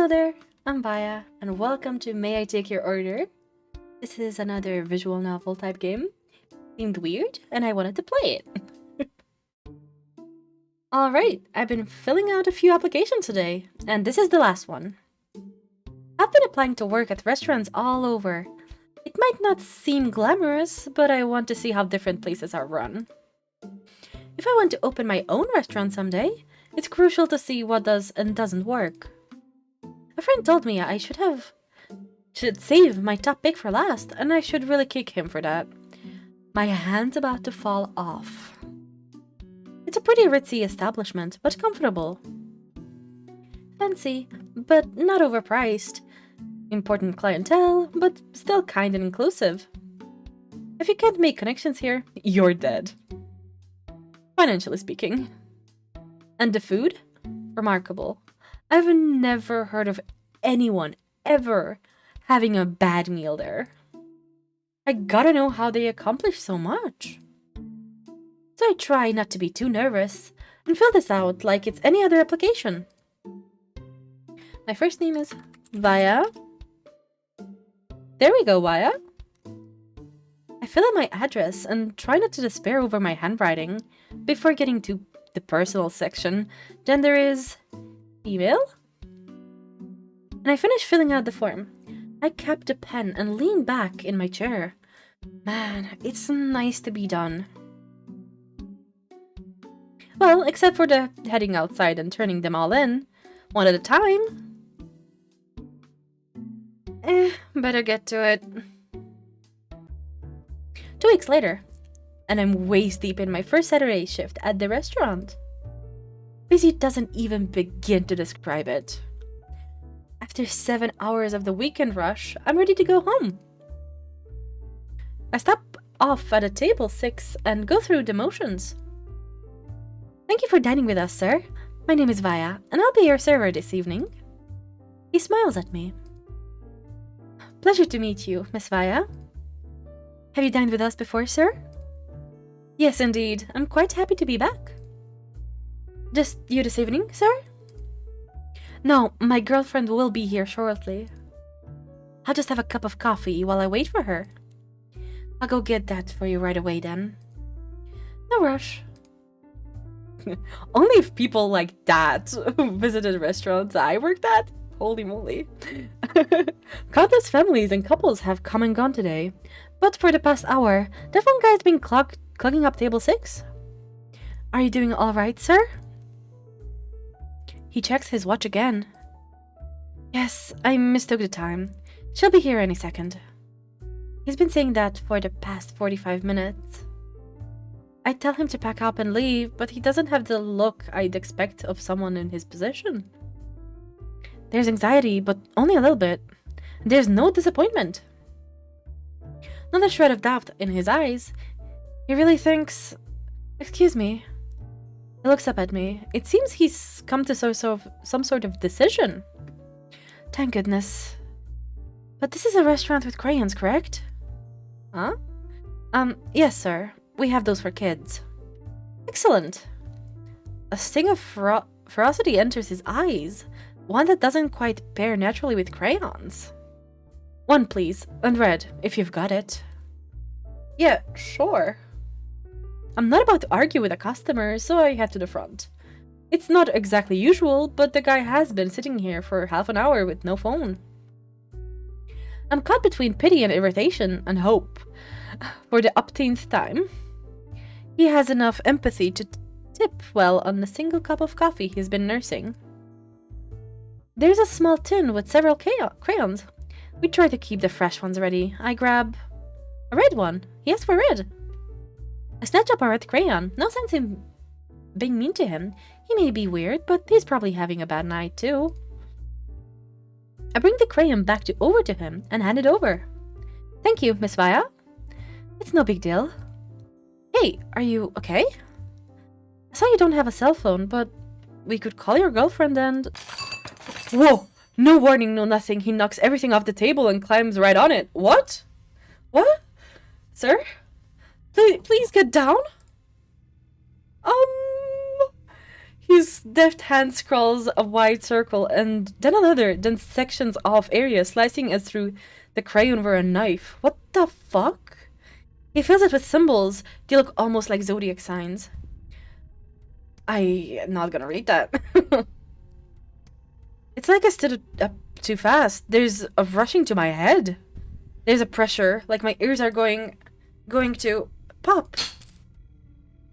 Hello there, I'm Vaya, and welcome to May I Take Your Order? This is another visual novel type game. Seemed weird, and I wanted to play it. Alright, I've been filling out a few applications today, and this is the last one. I've been applying to work at restaurants all over. It might not seem glamorous, but I want to see how different places are run. If I want to open my own restaurant someday, it's crucial to see what does and doesn't work. A friend told me I should save my top pick for last, and I should really kick him for that. My hand's about to fall off. It's a pretty ritzy establishment, but comfortable. Fancy, but not overpriced. Important clientele, but still kind and inclusive. If you can't make connections here, you're dead. Financially speaking. And the food? Remarkable. I've never heard of anyone ever having a bad meal there. I gotta know how they accomplish so much. So I try not to be too nervous and fill this out like it's any other application. My first name is Vaya. There we go, Vaya. I fill in my address and try not to despair over my handwriting before getting to the personal section. Then there is email. And I finish filling out the form. I capped the pen and leaned back in my chair. Man, it's nice to be done. Well, except for the heading outside and turning them all in, one at a time. Better get to it. 2 weeks later, and I'm waist deep in my first Saturday shift at the restaurant. Busy doesn't even begin to describe it. After 7 hours of the weekend rush, I'm ready to go home. I stop off at a table 6 and go through the motions. Thank you for dining with us, sir. My name is Vaya, and I'll be your server this evening. He smiles at me. Pleasure to meet you, Miss Vaya. Have you dined with us before, sir? Yes, indeed. I'm quite happy to be back. Just you this evening, sir? No, my girlfriend will be here shortly. I'll just have a cup of coffee while I wait for her. I'll go get that for you right away then. No rush. Only if people like that visited restaurants I worked at? Holy moly. Countless families and couples have come and gone today. But for the past hour, that one guy's been clogging up table 6. Are you doing alright, sir? He checks his watch again. Yes, I mistook the time. She'll be here any second. He's been saying that for the past 45 minutes. I tell him to pack up and leave, but he doesn't have the look I'd expect of someone in his position. There's anxiety, but only a little bit. There's no disappointment. Not a shred of doubt in his eyes. He really thinks... Excuse me. He looks up at me. It seems he's come to some sort of decision. Thank goodness. But this is a restaurant with crayons, correct? Huh? Yes, sir. We have those for kids. Excellent. A sting of ferocity enters his eyes. One that doesn't quite pair naturally with crayons. One, please, and red, if you've got it. Yeah, sure. I'm not about to argue with a customer, so I head to the front. It's not exactly usual, but the guy has been sitting here for half an hour with no phone. I'm caught between pity and irritation and hope. For the upteenth time. He has enough empathy to tip well on the single cup of coffee he's been nursing. There's a small tin with several crayons. We try to keep the fresh ones ready. I grab a red one. He asked for red. I snatch up a red crayon. No sense in being mean to him. He may be weird, but he's probably having a bad night too. I bring the crayon back over to him and hand it over. Thank you, Miss Vaya. It's no big deal. Hey, are you okay? I saw you don't have a cell phone, but we could call your girlfriend and... Whoa! No warning, no nothing. He knocks everything off the table and climbs right on it. What? What? Sir? Please get down? His deft hand scrawls a wide circle and then another, then sections off areas, slicing as through the crayon were a knife. What the fuck? He fills it with symbols. They look almost like zodiac signs. I'm not gonna read that. It's like I stood up too fast. There's a rushing to my head. There's a pressure, like my ears are going to pop.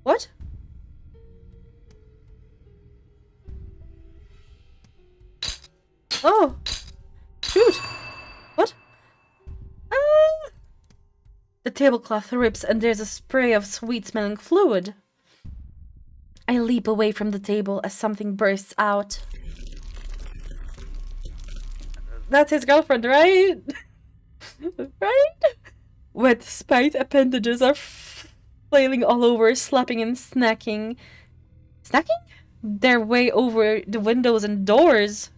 What? Oh, shoot! What? Ah! The tablecloth rips and there's a spray of sweet-smelling fluid. I leap away from the table as something bursts out. That's his girlfriend, right? Right? Wet spite appendages are flailing all over, slapping and snacking. Snacking? Their way over the windows and doors.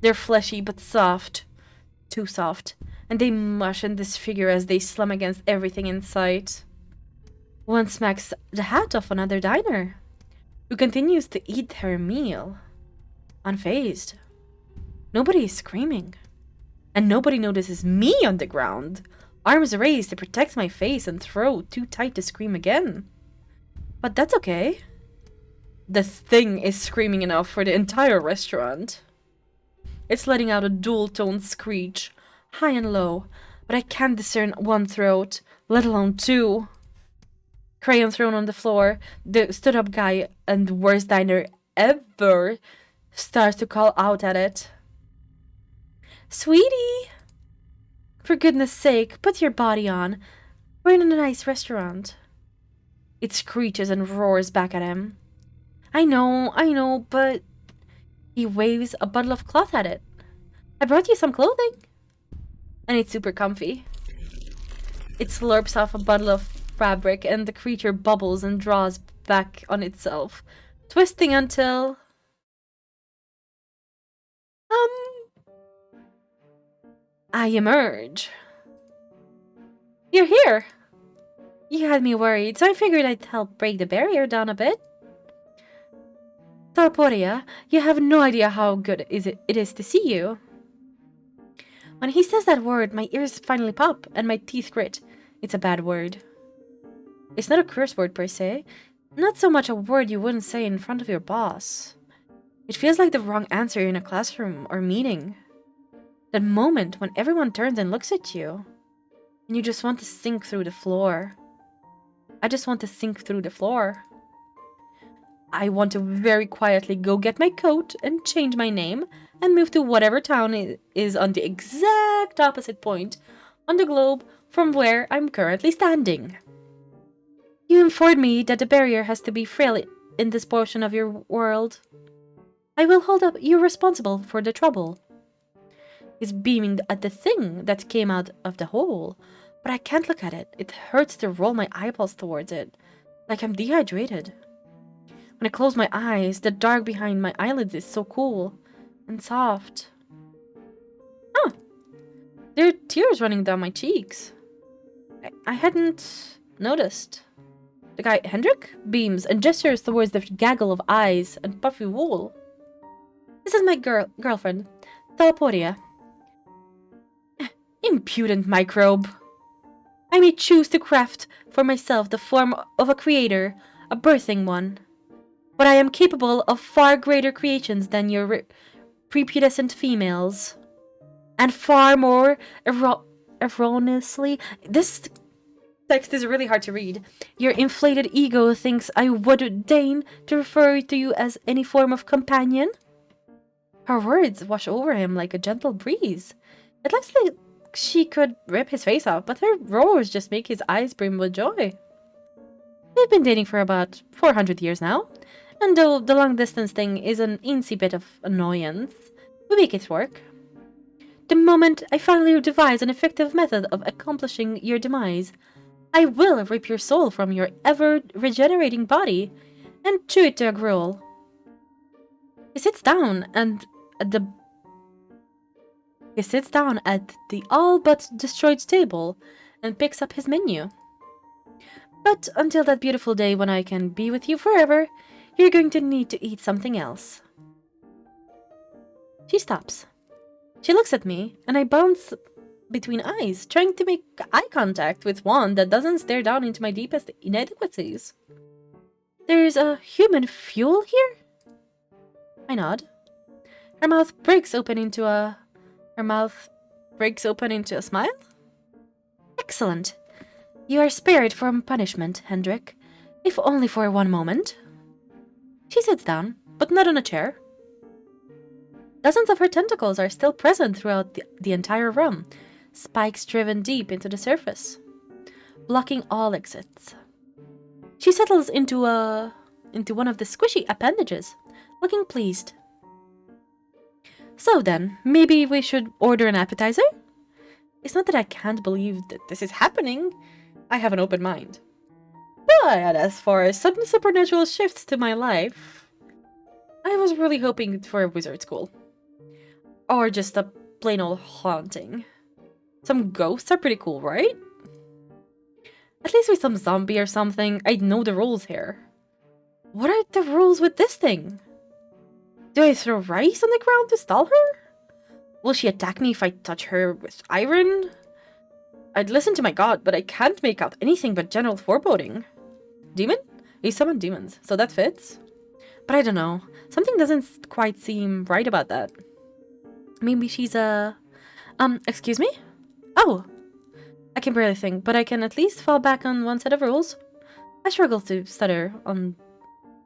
They're fleshy but soft. Too soft. And they mush and disfigure as they slam against everything in sight. One smacks the hat off another diner, who continues to eat her meal, unfazed. Nobody is screaming. And nobody notices me on the ground, arms raised to protect my face and throat too tight to scream again. But that's okay. The thing is screaming enough for the entire restaurant. It's letting out a dual-toned screech, high and low, but I can't discern one throat, let alone two. Crayon thrown on the floor, the stood-up guy and worst diner ever starts to call out at it. Sweetie! For goodness sake, put your body on. We're in a nice restaurant. It screeches and roars back at him. I know, but... He waves a bundle of cloth at it. I brought you some clothing. And it's super comfy. It slurps off a bundle of fabric and the creature bubbles and draws back on itself, twisting until... I emerge. You're here. You had me worried, so I figured I'd help break the barrier down a bit. Talporia, you have no idea how good it is to see you. When he says that word, my ears finally pop and my teeth grit. It's a bad word. It's not a curse word per se. Not so much a word you wouldn't say in front of your boss. It feels like the wrong answer in a classroom or meeting. That moment when everyone turns and looks at you, and you just want to sink through the floor. I just want to sink through the floor. I want to very quietly go get my coat and change my name and move to whatever town is on the exact opposite point on the globe from where I'm currently standing. You informed me that the barrier has to be frail in this portion of your world. I will hold up you responsible for the trouble. He's beaming at the thing that came out of the hole, but I can't look at it. It hurts to roll my eyeballs towards it, like I'm dehydrated. When I close my eyes, the dark behind my eyelids is so cool and soft. Huh. There are tears running down my cheeks. I hadn't noticed. The guy, Hendrik, beams and gestures towards the gaggle of eyes and puffy wool. This is my girlfriend, Talporia. Impudent microbe. I may choose to craft for myself the form of a creator, a birthing one. But I am capable of far greater creations than your prepubescent females. And far more erroneously... This text is really hard to read. Your inflated ego thinks I would deign to refer to you as any form of companion. Her words wash over him like a gentle breeze. It looks like she could rip his face off, but her roars just make his eyes brim with joy. We've been dating for about 400 years now, and though the long-distance thing is an eensy bit of annoyance, we make it work. The moment I finally devise an effective method of accomplishing your demise, I will rip your soul from your ever-regenerating body and chew it to a gruel. He sits down at the all-but-destroyed table and picks up his menu. But until that beautiful day when I can be with you forever, You're going to need to eat something else. She stops. She looks at me, and I bounce between eyes, trying to make eye contact with one that doesn't stare down into my deepest inadequacies. There's a human fuel here? I nod. Her mouth breaks open into a smile? Excellent. You are spared from punishment, Hendrik, if only for one moment. She sits down, but not on a chair. Dozens of her tentacles are still present throughout the entire room, spikes driven deep into the surface, blocking all exits. She settles into one of the squishy appendages, looking pleased. So then, maybe we should order an appetizer? It's not that I can't believe that this is happening. I have an open mind. But as far as sudden supernatural shifts to my life, I was really hoping for a wizard school. Or just a plain old haunting. Some ghosts are pretty cool, right? At least with some zombie or something, I'd know the rules here. What are the rules with this thing? Do I throw rice on the ground to stall her? Will she attack me if I touch her with iron? I'd listen to my god, but I can't make out anything but general foreboding. Demon? He summoned demons, so that fits. But I don't know. Something doesn't quite seem right about that. Maybe she's a... excuse me? Oh! I can barely think, but I can at least fall back on one set of rules. I struggle to stutter on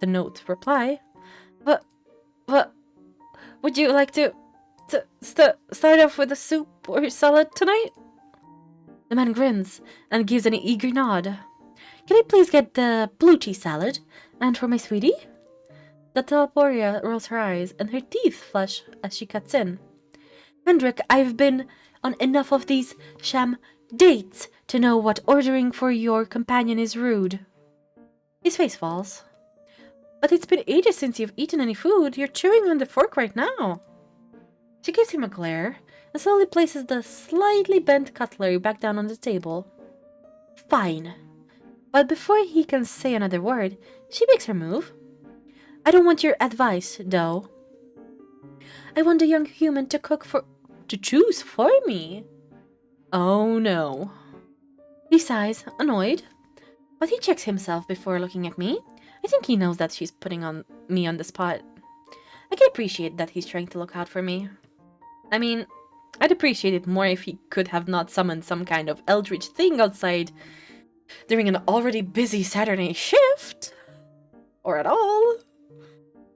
the note reply. But... would you like to start off with a soup or salad tonight? The man grins and gives an eager nod. Can I please get the blue cheese salad? And for my sweetie? The Teleporia rolls her eyes and her teeth flush as she cuts in. Hendrik, I've been on enough of these sham dates to know what ordering for your companion is rude. His face falls. But it's been ages since you've eaten any food. You're chewing on the fork right now. She gives him a glare and slowly places the slightly bent cutlery back down on the table. Fine. But before he can say another word, she makes her move. I don't want your advice, though. I want the young human to choose for me. Oh no. He sighs, annoyed, but he checks himself before looking at me. I think he knows that she's putting me on the spot. I can appreciate that he's trying to look out for me. I mean, I'd appreciate it more if he could have not summoned some kind of eldritch thing outside during an already busy Saturday shift. Or at all.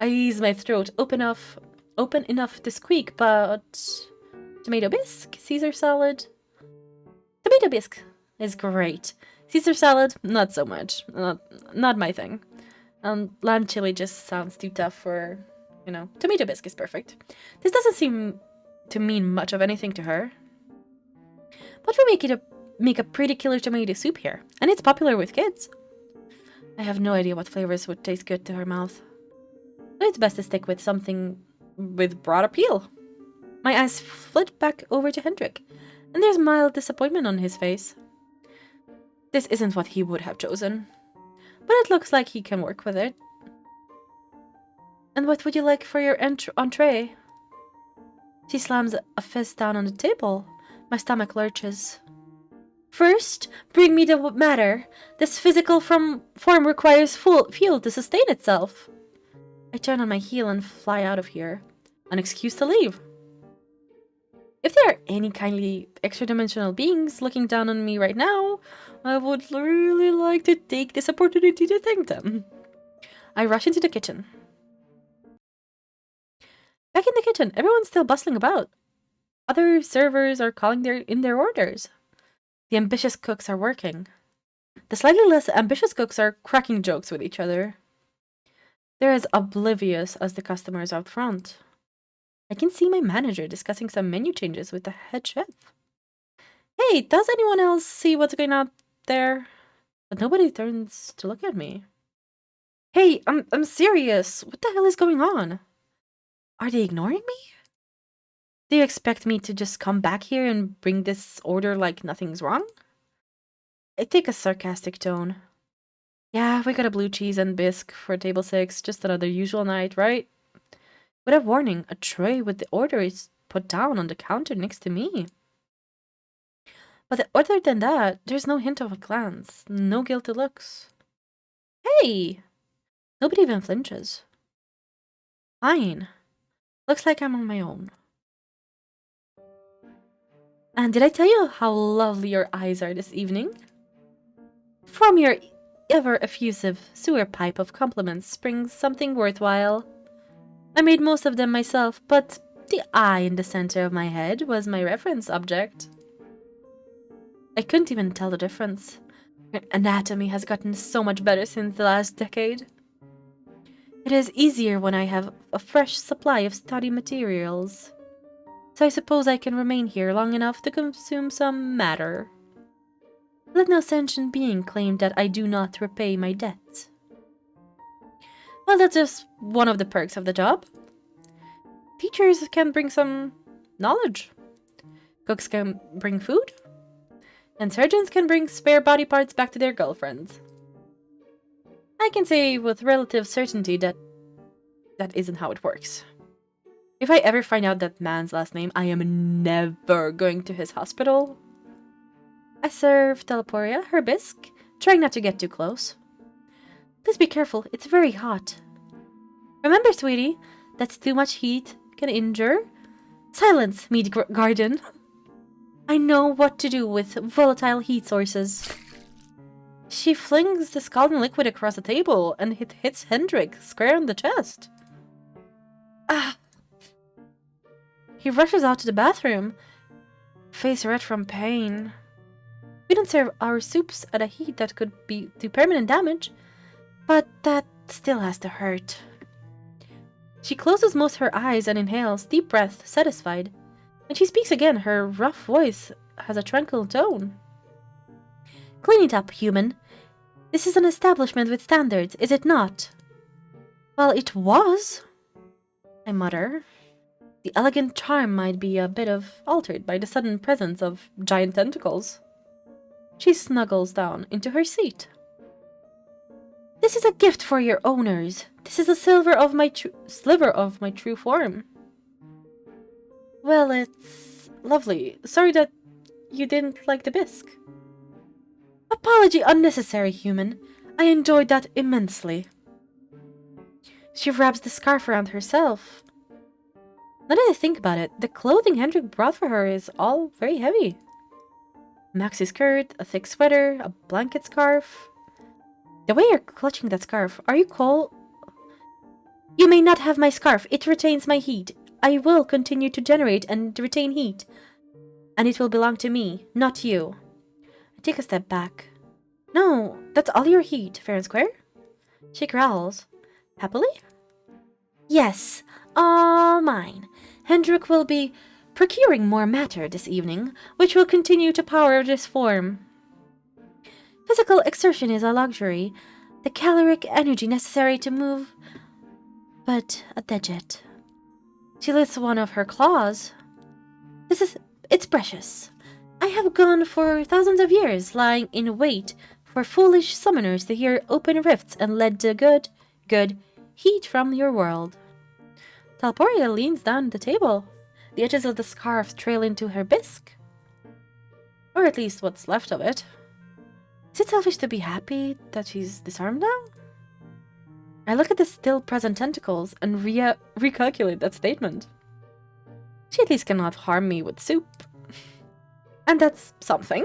I ease my throat open enough to squeak, but... Tomato bisque? Caesar salad? Tomato bisque is great. Caesar salad? Not so much. Not my thing. Lamb chili just sounds too tough for, tomato bisque is perfect. This doesn't seem to mean much of anything to her. But we make a pretty killer tomato soup here, and it's popular with kids. I have no idea what flavors would taste good to her mouth. So it's best to stick with something with broad appeal. My eyes flit back over to Hendrik, and there's mild disappointment on his face. This isn't what he would have chosen, but it looks like he can work with it. And what would you like for your entree? She slams a fist down on the table. My stomach lurches. First, bring me the matter. This physical form requires fuel to sustain itself. I turn on my heel and fly out of here. An excuse to leave. If there are any kindly extra-dimensional beings looking down on me right now, I would really like to take this opportunity to thank them. I rush into the kitchen. Back in the kitchen, everyone's still bustling about. Other servers are calling in their orders. The ambitious cooks are working. The slightly less ambitious cooks are cracking jokes with each other. They're as oblivious as the customers out front. I can see my manager discussing some menu changes with the head chef. Hey, does anyone else see what's going on there? But nobody turns to look at me. Hey, I'm serious. What the hell is going on? Are they ignoring me? Do you expect me to just come back here and bring this order like nothing's wrong? I take a sarcastic tone. Yeah, we got a blue cheese and bisque for table 6, just another usual night, right? Without warning, a tray with the order is put down on the counter next to me. But other than that, there's no hint of a glance, no guilty looks. Hey! Nobody even flinches. Fine. Looks like I'm on my own. And did I tell you how lovely your eyes are this evening? From your ever-effusive sewer pipe of compliments springs something worthwhile. I made most of them myself, but the eye in the center of my head was my reference object. I couldn't even tell the difference. Anatomy has gotten so much better since the last decade. It is easier when I have a fresh supply of study materials. So I suppose I can remain here long enough to consume some matter. Let no sentient being claim that I do not repay my debts. Well, that's just one of the perks of the job. Teachers can bring some knowledge. Cooks can bring food. And surgeons can bring spare body parts back to their girlfriends. I can say with relative certainty that isn't how it works. If I ever find out that man's last name, I am never going to his hospital. I serve Teleporia her bisque, trying not to get too close. Please be careful, it's very hot. Remember, sweetie, that's too much heat can injure. Silence, meat garden. I know what to do with volatile heat sources. She flings the scalding liquid across the table and it hits Hendrik square in the chest. Ah! He rushes out to the bathroom, face red from pain. We don't serve our soups at a heat that could do permanent damage, but that still has to hurt. She closes most her eyes and inhales, deep breath, satisfied. When she speaks again, her rough voice has a tranquil tone. Clean it up, human. This is an establishment with standards, is it not? Well, it was, I mutter. The elegant charm might be a bit altered by the sudden presence of giant tentacles. She snuggles down into her seat. This is a gift for your owners. This is a sliver of my true form. Well, it's lovely. Sorry that you didn't like the bisque. Apology unnecessary, human. I enjoyed that immensely. She wraps the scarf around herself. Now that I think about it, the clothing Hendrik brought for her is all very heavy. A maxi skirt, a thick sweater, a blanket scarf. The way you're clutching that scarf, are you cold? You may not have my scarf. It retains my heat. I will continue to generate and retain heat. And it will belong to me, not you. I take a step back. No, that's all your heat, fair and square. She growls. Happily? Yes, all mine. Hendrik will be procuring more matter this evening, which will continue to power this form. Physical exertion is a luxury, the caloric energy necessary to move, but a digit. She lifts one of her claws. It's precious. I have gone for thousands of years, lying in wait for foolish summoners to hear open rifts and led to good heat from your world. Talporia leans down the table. The edges of the scarf trail into her bisque. Or at least what's left of it. Is it selfish to be happy that she's disarmed now? I look at the still present tentacles and recalculate that statement. She at least cannot harm me with soup. And that's something.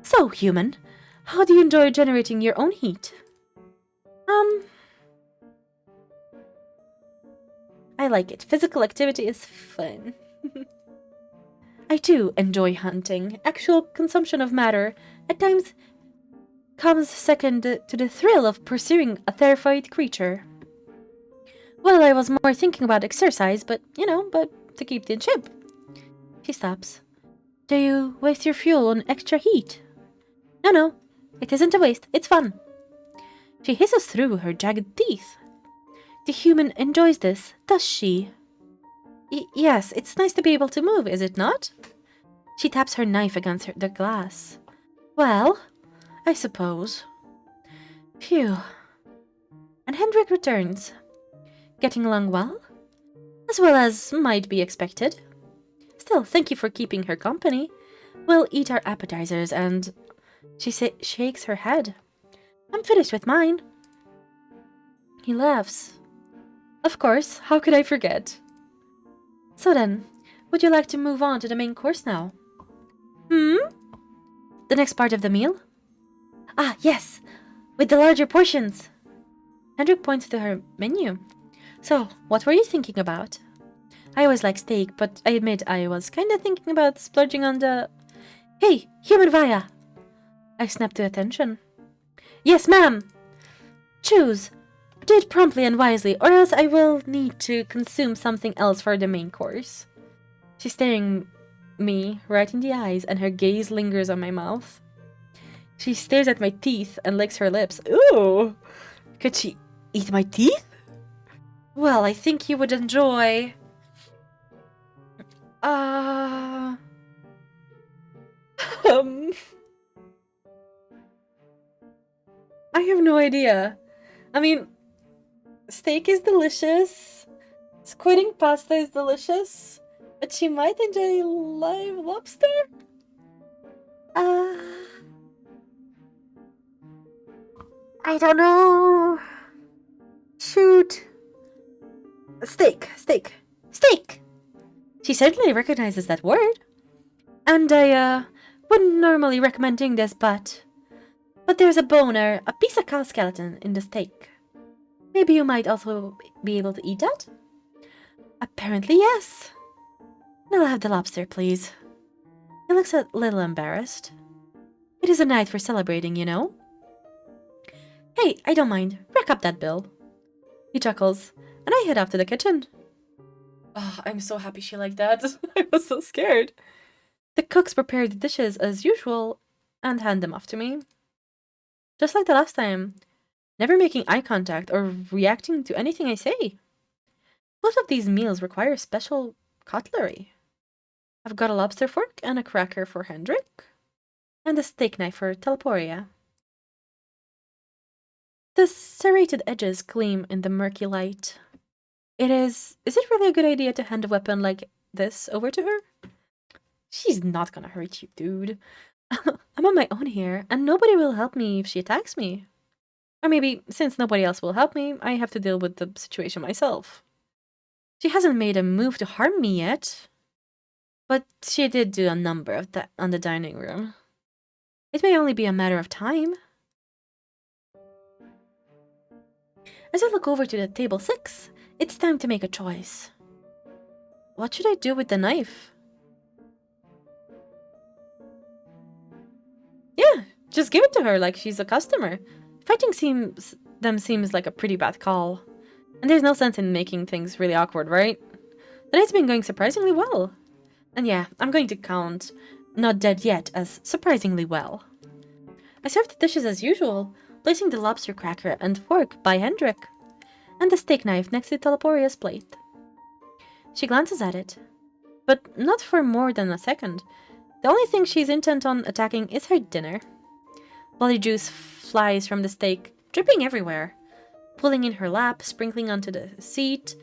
So, human, how do you enjoy generating your own heat? I like it. Physical activity is fun. I too enjoy hunting. Actual consumption of matter at times comes second to the thrill of pursuing a terrified creature. Well, I was more thinking about exercise, but to keep it in shape. She stops. Do you waste your fuel on extra heat? No, it isn't a waste, it's fun. She hisses through her jagged teeth. The human enjoys this, does she? Yes, it's nice to be able to move, is it not? She taps her knife against the glass. Well, I suppose. Phew. And Hendrik returns. Getting along well? As well as might be expected. Still, thank you for keeping her company. We'll eat our appetizers and... She shakes her head. I'm finished with mine. He laughs. Of course, how could I forget? So then, would you like to move on to the main course now? The next part of the meal? Ah, yes, with the larger portions. Hendrik points to her menu. So, what were you thinking about? I always like steak, but I admit I was kinda thinking about splurging on the... Hey, human Vaya! I snapped to attention. Yes, ma'am! Choose. Do it promptly and wisely, or else I will need to consume something else for the main course. She's staring me right in the eyes, and her gaze lingers on my mouth. She stares at my teeth and licks her lips. Ooh! Could she eat my teeth? Well, I think you would enjoy... I have no idea. I mean, steak is delicious. Squidding pasta is delicious. But she might enjoy live lobster? I don't know. Shoot. Steak. She certainly recognizes that word. And I, wouldn't normally recommend doing this, but there's a bone or a piece of cow skeleton in the steak. Maybe you might also be able to eat that? Apparently, yes. I'll have the lobster, please. He looks a little embarrassed. It is a night for celebrating, you know. Hey, I don't mind. Rack up that bill. He chuckles, and I head off to the kitchen. Oh, I'm so happy she liked that. I was so scared. The cooks prepare the dishes as usual and hand them off to me. Just like the last time, never making eye contact or reacting to anything I say. Both of these meals require special cutlery. I've got a lobster fork and a cracker for Hendrik, and a steak knife for Teleporia. The serrated edges gleam in the murky light. Is it really a good idea to hand a weapon like this over to her? She's not gonna hurt you, dude. I'm on my own here, and nobody will help me if she attacks me. Or maybe, since nobody else will help me, I have to deal with the situation myself. She hasn't made a move to harm me yet. But she did do a number of that on the dining room. It may only be a matter of time. As I look over to the table 6, it's time to make a choice. What should I do with the knife? Yeah, just give it to her like she's a customer. Fighting seems like a pretty bad call. And there's no sense in making things really awkward, right? The night's been going surprisingly well. And yeah, I'm going to count Not Dead Yet as surprisingly well. I served the dishes as usual, placing the lobster cracker and fork by Hendrik, and the steak knife next to Teleporia's plate. She glances at it, but not for more than a second. The only thing she's intent on attacking is her dinner. Bloody juice flies from the steak, dripping everywhere, pulling in her lap, sprinkling onto the seat,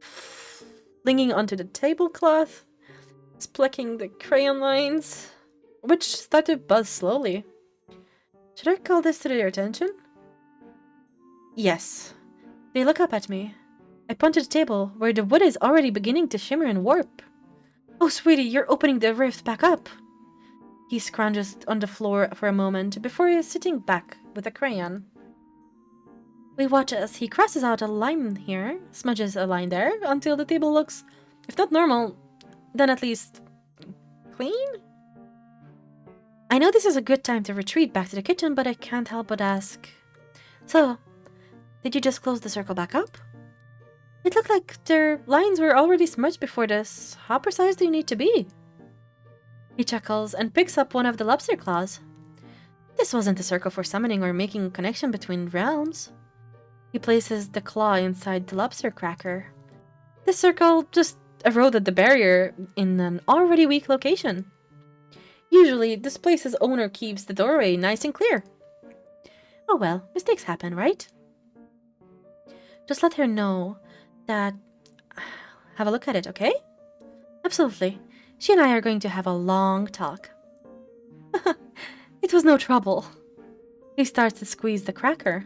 flinging onto the tablecloth, splecking the crayon lines, which start to buzz slowly. Should I call this to their attention? Yes. They look up at me. I point to the table, where the wood is already beginning to shimmer and warp. Oh, sweetie, you're opening the rift back up. He scrounges on the floor for a moment before sitting back with a crayon. We watch as he crosses out a line here, smudges a line there, until the table looks, if not normal, then at least clean? I know this is a good time to retreat back to the kitchen, but I can't help but ask. So, did you just close the circle back up? It looked like their lines were already smudged before this. How precise do you need to be? He chuckles and picks up one of the lobster claws. This wasn't a circle for summoning or making a connection between realms. He places the claw inside the lobster cracker. This circle just eroded the barrier in an already weak location. Usually, this place's owner keeps the doorway nice and clear. Oh well, mistakes happen, right? Just let her know that... Have a look at it, okay? Absolutely. She and I are going to have a long talk. It was no trouble. He starts to squeeze the cracker.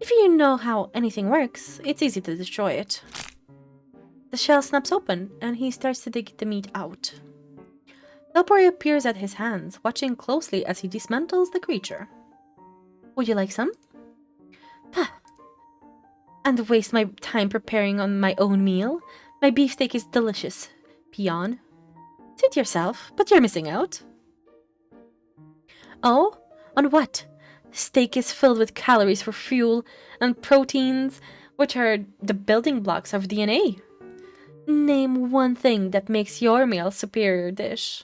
If you know how anything works, it's easy to destroy it. The shell snaps open, and he starts to dig the meat out. Delpori appears at his hands, watching closely as he dismantles the creature. Would you like some? Pah. And waste my time preparing on my own meal? My beefsteak is delicious, peon. Suit yourself, but you're missing out. Oh? On what? Steak is filled with calories for fuel and proteins, which are the building blocks of DNA. Name one thing that makes your meal a superior dish.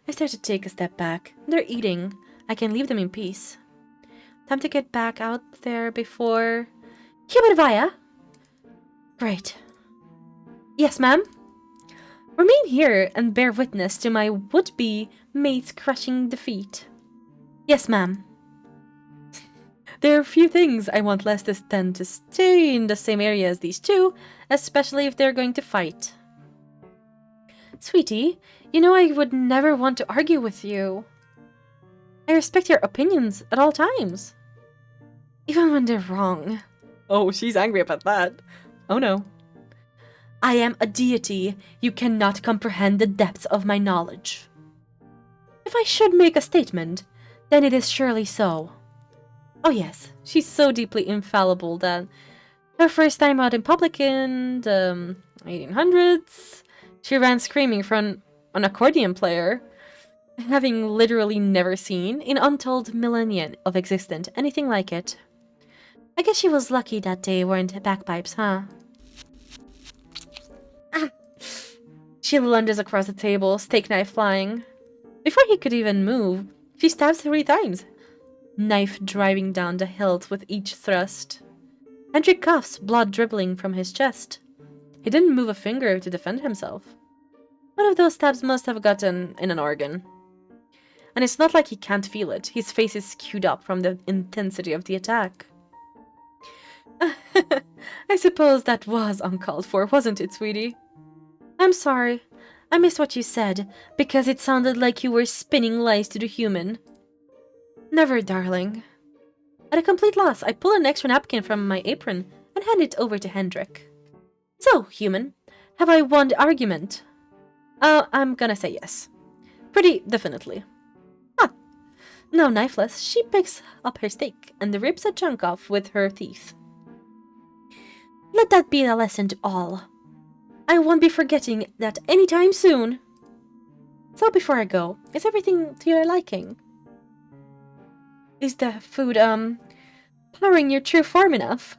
I start to take a step back. They're eating. I can leave them in peace. Time to get back out there before... Human Vaya! Great. Yes, ma'am? Remain here and bear witness to my would-be mate's crushing defeat. Yes, ma'am. There are few things I want less than to stay in the same area as these two, especially if they're going to fight. Sweetie, you know I would never want to argue with you. I respect your opinions at all times. Even when they're wrong. Oh, she's angry about that. Oh no. I am a deity. You cannot comprehend the depths of my knowledge. If I should make a statement, then it is surely so. Oh yes, she's so deeply infallible that her first time out in public in the 1800s, she ran screaming from an accordion player, having literally never seen, in untold millennia of existence, anything like it. I guess she was lucky that they weren't bagpipes, huh? Ah. She lunges across the table, steak knife flying. Before he could even move, she stabs 3 times, knife driving down the hilt with each thrust. Hendrik coughs, blood dribbling from his chest. He didn't move a finger to defend himself. One of those stabs must have gotten in an organ. And it's not like he can't feel it. His face is skewed up from the intensity of the attack. I suppose that was uncalled for, wasn't it, sweetie? I'm sorry. I missed what you said, because it sounded like you were spinning lies to the human. Never, darling. At a complete loss, I pull an extra napkin from my apron and hand it over to Hendrik. So, human, have I won the argument? I'm gonna say yes. Pretty definitely. Ah, now knifeless, she picks up her steak and rips a chunk off with her teeth. Let that be a lesson to all. I won't be forgetting that anytime soon. So before I go, is everything to your liking? Is the food, powering your true form enough?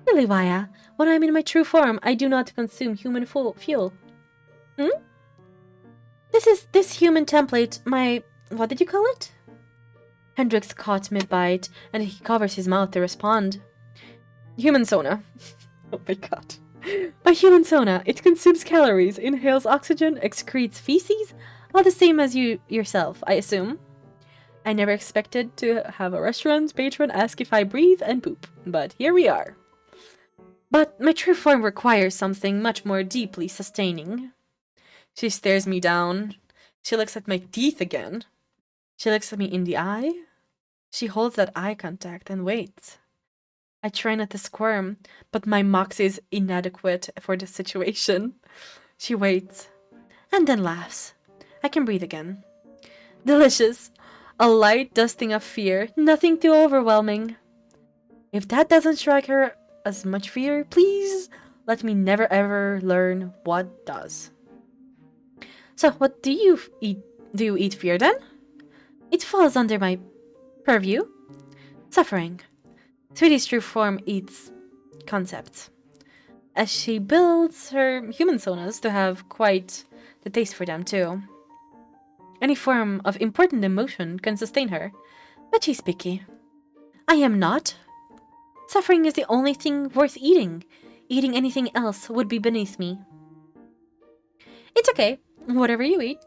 Really, Vaya, when I'm in my true form, I do not consume human fuel. This human template, what did you call it? Hendrik's caught mid-bite, and he covers his mouth to respond. Human sona. Oh my god. A human sona. It consumes calories, inhales oxygen, excretes feces, all the same as you yourself, I assume. I never expected to have a restaurant patron ask if I breathe and poop, but here we are. But my true form requires something much more deeply sustaining. She stares me down. She looks at my teeth again. She looks at me in the eye. She holds that eye contact and waits. I try not to squirm, but my moxie is inadequate for the situation. She waits, and then laughs. I can breathe again. Delicious. A light dusting of fear, nothing too overwhelming. If that doesn't strike her as much fear, please let me never ever learn what does. So, what do you eat? Do you eat fear then? It falls under my purview. Suffering. Sweetie's true form eats concepts. As she builds her human sonas to have quite the taste for them too. Any form of important emotion can sustain her, but she's picky. I am not. Suffering is the only thing worth eating. Eating anything else would be beneath me. It's okay. Whatever you eat.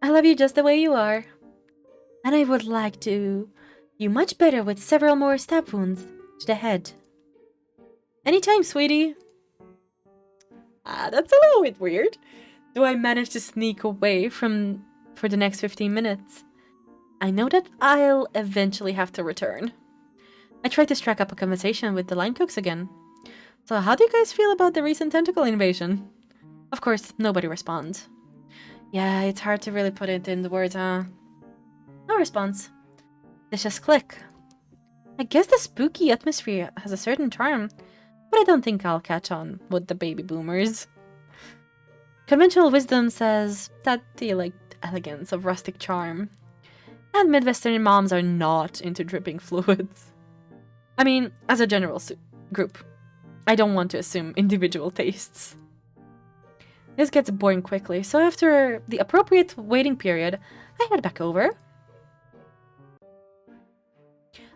I love you just the way you are. And I would like to do much better with several more stab wounds to the head. Anytime, sweetie. That's a little bit weird. Do I manage to sneak away for the next 15 minutes? I know that I'll eventually have to return. I tried to strike up a conversation with the line cooks again. So how do you guys feel about the recent tentacle invasion? Of course, nobody responds. Yeah, it's hard to really put it in the words, huh? No response. Dishes click. I guess the spooky atmosphere has a certain charm, but I don't think I'll catch on with the baby boomers. Conventional wisdom says that they like the elegance of rustic charm. And Midwestern moms are not into dripping fluids. I mean, as a general group. I don't want to assume individual tastes. This gets boring quickly, so after the appropriate waiting period, I head back over.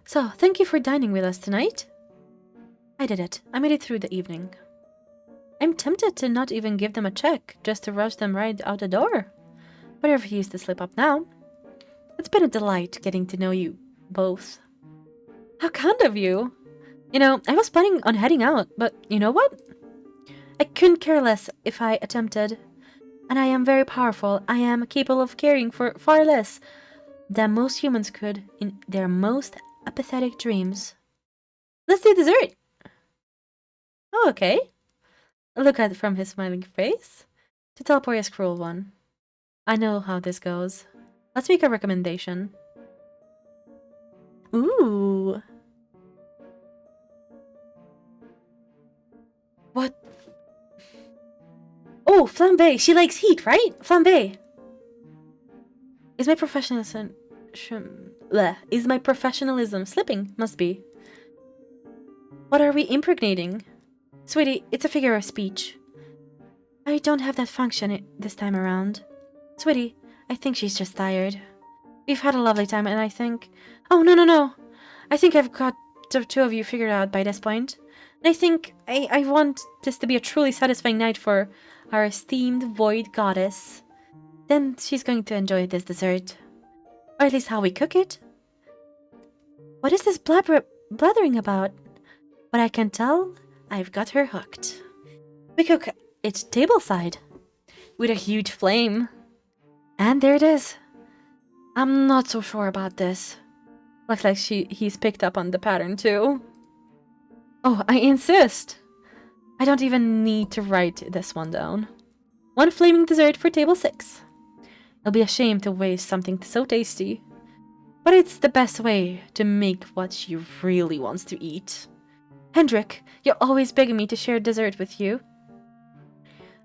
So, thank you for dining with us tonight. I did it. I made it through the evening. I'm tempted to not even give them a check, just to rush them right out the door. But I refuse to slip up now. It's been a delight getting to know you both. How kind of you! You know, I was planning on heading out, but you know what? I couldn't care less if I attempted. And I am very powerful. I am capable of caring for far less than most humans could in their most apathetic dreams. Let's do dessert! Oh, okay. Look at it from his smiling face. To Telporia's cruel one. I know how this goes. Let's make a recommendation. Ooh. What? Oh, flambe. She likes heat, right? Flambe. Is my professionalism slipping? Must be. What are we impregnating? Sweetie, it's a figure of speech. I don't have that function this time around. Sweetie, I think she's just tired. We've had a lovely time and I think... Oh, no. I think I've got the two of you figured out by this point. And I think I want this to be a truly satisfying night for our esteemed void goddess. Then she's going to enjoy this dessert. Or at least how we cook it. What is this blathering about? But I can tell I've got her hooked. We cook it tableside. With a huge flame. And there it is. I'm not so sure about this. Looks like he's picked up on the pattern too. Oh, I insist. I don't even need to write this one down. One flaming dessert for table 6. It'll be a shame to waste something so tasty. But it's the best way to make what she really wants to eat. Hendrik, you're always begging me to share dessert with you.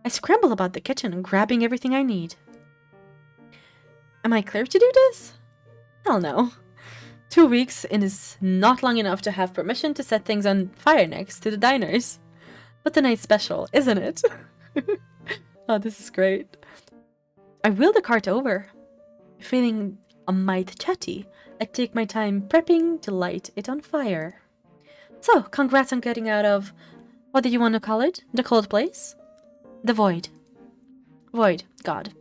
I scramble about the kitchen, grabbing everything I need. Am I clear to do this? Hell no. 2 weeks is not long enough to have permission to set things on fire next to the diners. But tonight's special, isn't it? Oh, this is great. I wheel the cart over. Feeling a mite chatty, I take my time prepping to light it on fire. So, congrats on getting out of... What did you want to call it? The cold place? The void. Void, God.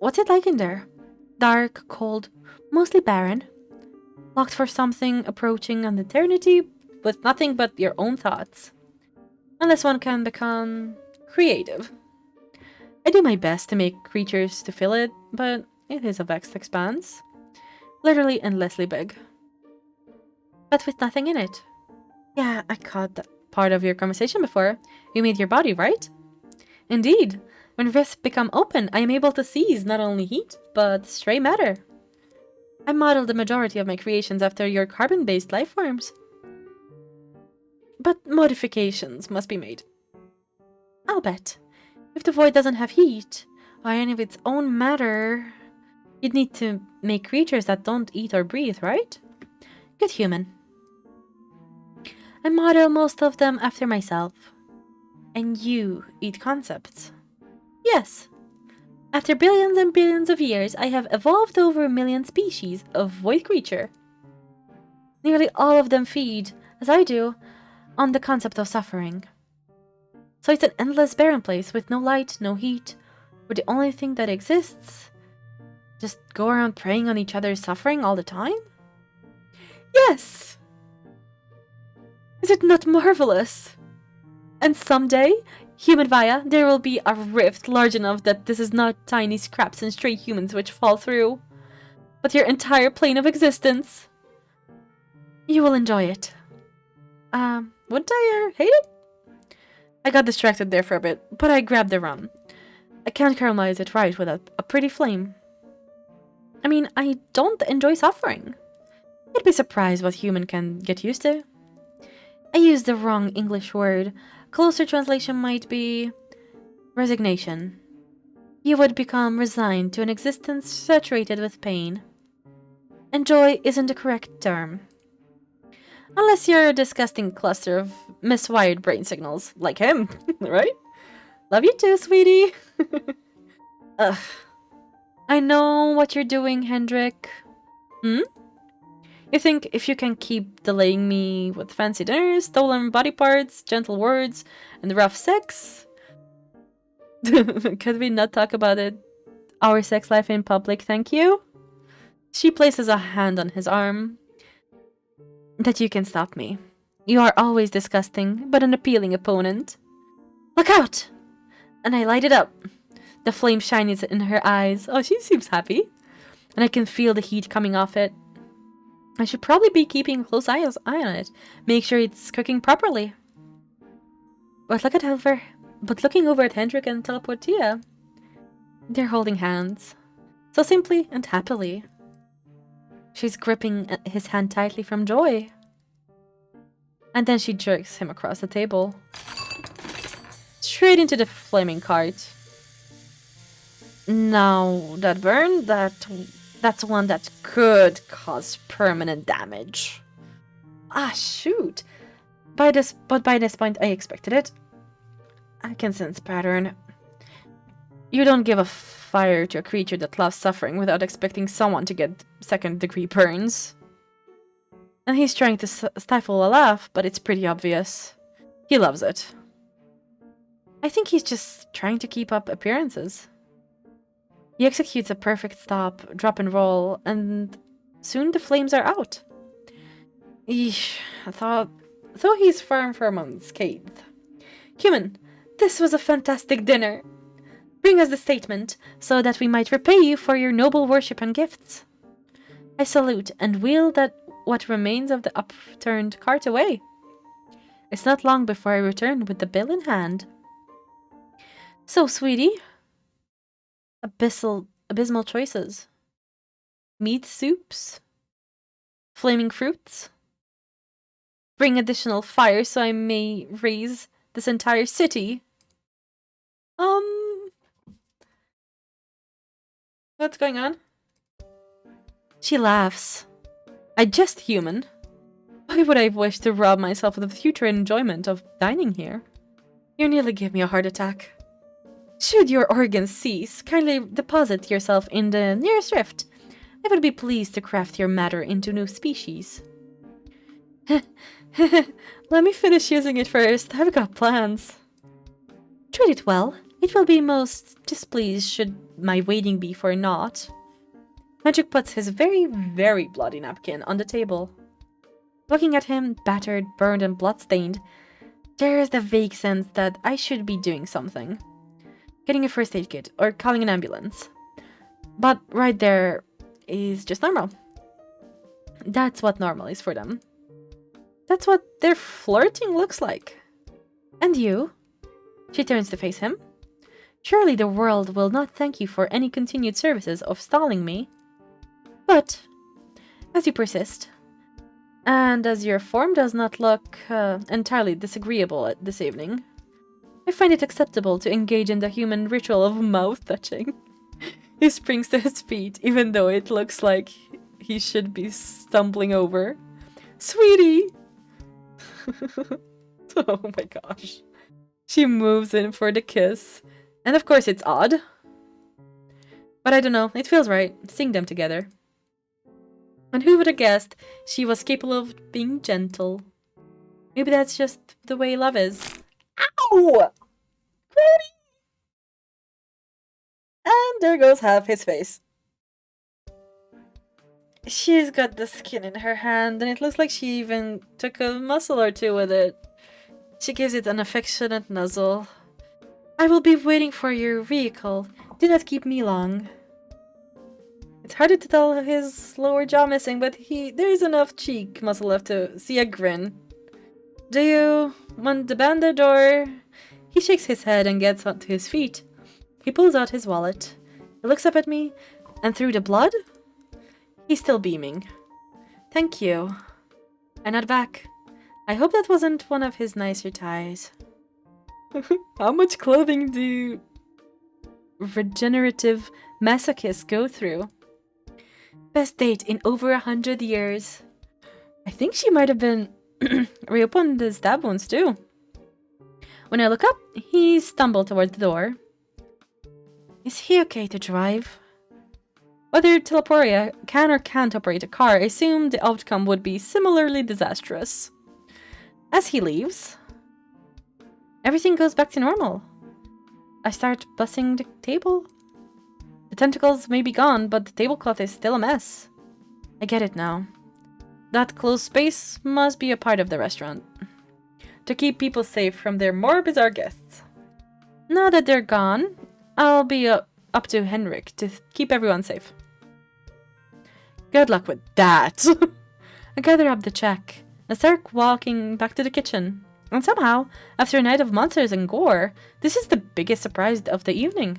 What's it like in there? Dark, cold, mostly barren. Locked for something approaching an eternity with nothing but your own thoughts. Unless one can become creative. I do my best to make creatures to fill it, but it is a vast expanse. Literally endlessly big. But with nothing in it. Yeah, I caught that part of your conversation before. You made your body, right? Indeed. When rifts become open, I am able to seize not only heat, but stray matter. I modeled the majority of my creations after your carbon-based life forms. But modifications must be made. I'll bet. If the void doesn't have heat, or any of its own matter, you'd need to make creatures that don't eat or breathe, right? Good human. I model most of them after myself. And you eat concepts. Yes. After billions and billions of years, I have evolved over a million species of void creature. Nearly all of them feed, as I do, on the concept of suffering. So it's an endless barren place with no light, no heat, where the only thing that exists Just go around preying on each other's suffering all the time? Yes! Is it not marvelous? And someday, human Vaya, there will be a rift large enough that this is not tiny scraps and stray humans which fall through, but your entire plane of existence. You will enjoy it. Wouldn't I hate it? I got distracted there for a bit, but I grabbed the rum. I can't caramelize it right without a pretty flame. I mean, I don't enjoy suffering. You'd be surprised what human can get used to. I used the wrong English word. Closer translation might be resignation. You would become resigned to an existence saturated with pain. Enjoy isn't the correct term. Unless you're a disgusting cluster of miswired brain signals, like him, right? Love you too, sweetie. Ugh. I know what you're doing, Hendrik. You think if you can keep delaying me with fancy dinners, stolen body parts, gentle words, and rough sex? Could we not talk about it? Our sex life in public, thank you? She places a hand on his arm. That you can stop me. You are always disgusting, but an appealing opponent. Look out! And I light it up. The flame shines in her eyes. Oh, she seems happy. And I can feel the heat coming off it. I should probably be keeping a close eye on it. Make sure it's cooking properly. But looking over at Hendrik and Teleportia. They're holding hands. So simply and happily. She's gripping his hand tightly from joy. And then she jerks him across the table. Straight into the flaming cart. Now, that burn, that's one that could cause permanent damage. Ah, shoot. By this point, I expected it. I can sense pattern. You don't give a fire to a creature that loves suffering without expecting someone to get second-degree burns. And he's trying to stifle a laugh, but it's pretty obvious. He loves it. I think he's just trying to keep up appearances. He executes a perfect stop, drop and roll, and soon the flames are out. Eesh, though he's firm unscathed. Human, this was a fantastic dinner. Bring us the statement, so that we might repay you for your noble worship and gifts. I salute and wheel what remains of the upturned cart away. It's not long before I return with the bill in hand. So, sweetie, abysmal choices. Meat soups? Flaming fruits? Bring additional fire so I may raise this entire city. What's going on? She laughs. I just human. Why would I wish to rob myself of the future enjoyment of dining here? You nearly gave me a heart attack. Should your organs cease, kindly deposit yourself in the nearest rift. I would be pleased to craft your matter into new species. Let me finish using it first. I've got plans. Treat it well. It will be most displeased should my waiting be for naught. Magic puts his very, very bloody napkin on the table. Looking at him, battered, burned, and bloodstained, there is the vague sense that I should be doing something. Getting a first aid kit, or calling an ambulance. But right there is just normal. That's what normal is for them. That's what their flirting looks like. And you? She turns to face him. Surely the world will not thank you for any continued services of stalling me. But, as you persist, and as your form does not look entirely disagreeable this evening, I find it acceptable to engage in the human ritual of mouth-touching. He springs to his feet, even though it looks like he should be stumbling over. Sweetie! Oh my gosh. She moves in for the kiss. And of course it's odd. But I don't know, it feels right, seeing them together. And who would have guessed she was capable of being gentle? Maybe that's just the way love is. Ow! Grody! And there goes half his face. She's got the skin in her hand, and it looks like she even took a muscle or two with it. She gives it an affectionate nuzzle. I will be waiting for your vehicle. Do not keep me long. It's harder to tell his lower jaw missing, but there's enough cheek muscle left to see a grin. Do you want the bandage or... He shakes his head and gets onto his feet. He pulls out his wallet. He looks up at me, and through the blood, he's still beaming. Thank you. I nod back. I hope that wasn't one of his nicer ties. How much clothing do regenerative masochists go through? Best date in over 100 years. I think she might have been reopened the stab wounds too. When I look up, he stumbled towards the door. Is he okay to drive? Whether Teleporia can or can't operate a car, I assume the outcome would be similarly disastrous. As he leaves, everything goes back to normal. I start bussing the table. The tentacles may be gone, but the tablecloth is still a mess. I get it now. That closed space must be a part of the restaurant. To keep people safe from their more bizarre guests. Now that they're gone, I'll be up to Henrik to keep everyone safe. Good luck with that. I gather up the check and start walking back to the kitchen. And somehow, after a night of monsters and gore, this is the biggest surprise of the evening.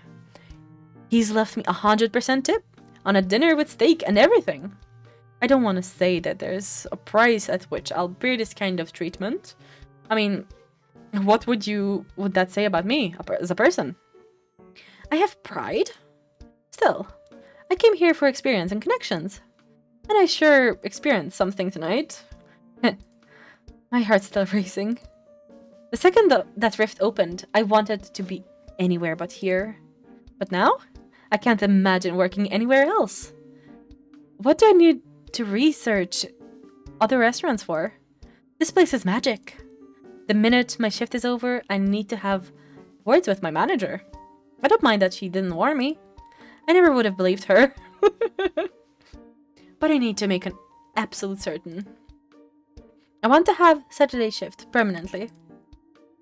He's left me 100% tip on a dinner with steak and everything. I don't want to say that there's a price at which I'll bear this kind of treatment. I mean, what would that say about me as a person? I have pride. Still, I came here for experience and connections. And I sure experienced something tonight. My heart's still racing. The second that rift opened, I wanted to be anywhere but here. But now, I can't imagine working anywhere else. What do I need to research other restaurants for? This place is magic. The minute my shift is over, I need to have words with my manager. I don't mind that she didn't warn me. I never would have believed her. But I need to make an absolute certain. I want to have Saturday shift permanently.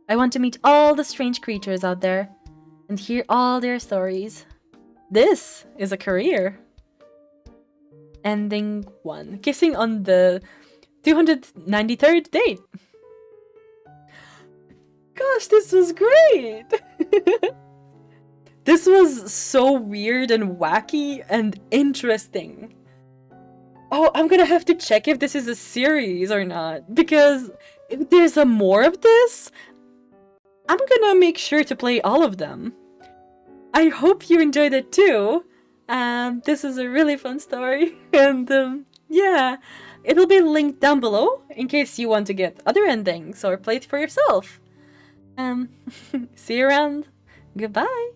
I want to meet all the strange creatures out there and hear all their stories. This is a career. Ending 1. Kissing on the 293rd date. Gosh, this was great! This was so weird and wacky and interesting. Oh, I'm gonna have to check if this is a series or not, because if there's a more of this, I'm gonna make sure to play all of them. I hope you enjoyed it too. This is a really fun story, and yeah, it'll be linked down below in case you want to get other endings or play it for yourself. See you around. Goodbye.